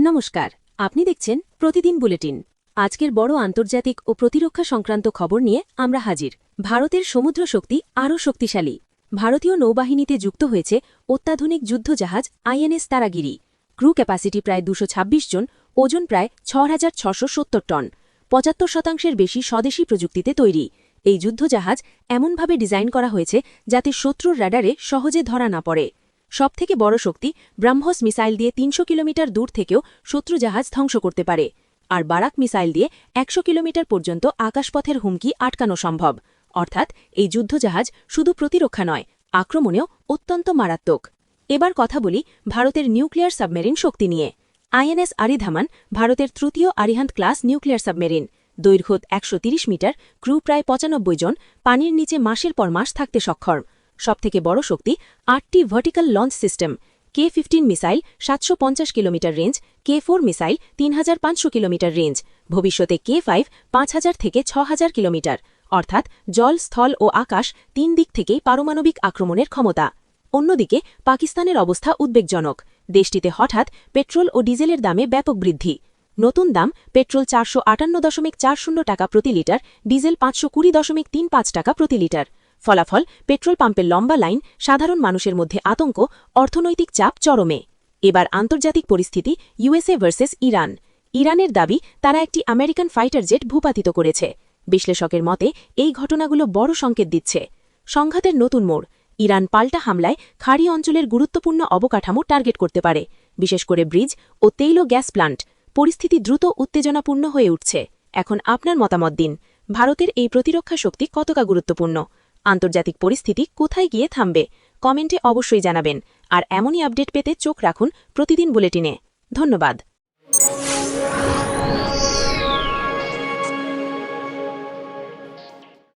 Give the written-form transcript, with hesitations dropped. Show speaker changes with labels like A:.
A: নমস্কার, আপনি দেখছেন প্রতিদিন বুলেটিন। আজকের বড় আন্তর্জাতিক ও প্রতিরক্ষা সংক্রান্ত খবর নিয়ে আমরা হাজির। ভারতের সমুদ্র শক্তি আরও শক্তিশালী। ভারতীয় নৌবাহিনীতে যুক্ত হয়েছে অত্যাধুনিক যুদ্ধজাহাজ আইএনএস তারাগিরি। ক্রু ক্যাপাসিটি প্রায় ২২৬ জন, ওজন প্রায় ৬,৬৭০ টন। ৭৫% বেশি স্বদেশী প্রযুক্তিতে তৈরি এই যুদ্ধজাহাজ এমনভাবে ডিজাইন করা হয়েছে যাতে শত্রুর রাডারে সহজে ধরা না পড়ে। সবথেকে বড় শক্তি, ব্রাহ্মস মিসাইল দিয়ে ৩০০ কিলোমিটার দূর থেকেও শত্রু জাহাজ ধ্বংস করতে পারে, আর বারাক মিসাইল দিয়ে ১০০ কিলোমিটার পর্যন্ত আকাশপথের হুমকি আটকানো সম্ভব। অর্থাৎ এই যুদ্ধজাহাজ শুধু প্রতিরক্ষা নয়, আক্রমণেও অত্যন্ত মারাত্মক। এবার কথা বলি ভারতের নিউক্লিয়ার সাবমেরিন শক্তি নিয়ে। আইএনএস আরিধামান ভারতের তৃতীয় আরিহান্ত ক্লাস নিউক্লিয়ার সাবমেরিন। দৈর্ঘ্য ১৩০ মিটার, ক্রু প্রায় ৯৫ জন, পানির নিচে মাসের পর মাস থাকতে সক্ষম। সবথেকে বড় শক্তি, ৮টি vertical launch system. K-15 missile ৭৫০ kilometre range, K-4 missile ৩৫০০ kilometre range, ভবিষ্যতে K-5 ৫০০০ থেকে ৬০০০ কিলোমিটার। অর্থাৎ জল, স্থল ও আকাশ ৩ দিক থেকেই পারমাণবিক আক্রমণের ক্ষমতা। অন্যদিকে পাকিস্তানের অবস্থা উদ্বেগজনক। দেশটিতে হঠাৎ পেট্রোল ও ডিজেলের দামে ব্যাপক বৃদ্ধি। নতুন দাম, পেট্রোল ৪৫৮.৪০ টাকা প্রতি লিটার, ডিজেল ৫২০.৩৫ টাকা প্রতি লিটার। ফলাফল, পেট্রোল পাম্পের লম্বা লাইন, সাধারণ মানুষের মধ্যে আতঙ্ক, অর্থনৈতিক চাপ চরমে। এবার আন্তর্জাতিক পরিস্থিতি, ইউএসএ ভার্সেস ইরান। ইরানের দাবি তারা একটি আমেরিকান ফাইটার জেট ভূপাতিত করেছে। বিশ্লেষকের মতে এই ঘটনাগুলো বড় সংকেত দিচ্ছে। সংঘাতের নতুন মোড়, ইরান পাল্টা হামলায় খাড়ি অঞ্চলের গুরুত্বপূর্ণ অবকাঠামো টার্গেট করতে পারে, বিশেষ করে ব্রিজ ও তৈল গ্যাস প্লান্ট। পরিস্থিতি দ্রুত উত্তেজনাপূর্ণ হয়ে উঠছে। এখন আপনার মতামত দিন, ভারতের এই প্রতিরক্ষা শক্তি কতটা গুরুত্বপূর্ণ? আন্তর্জাতিক পরিস্থিতি কোথায় গিয়ে থামবে? কমেন্টে অবশ্যই জানাবেন। আর এমনই আপডেট পেতে চোখ রাখুন প্রতিদিন বুলেটিনে। ধন্যবাদ।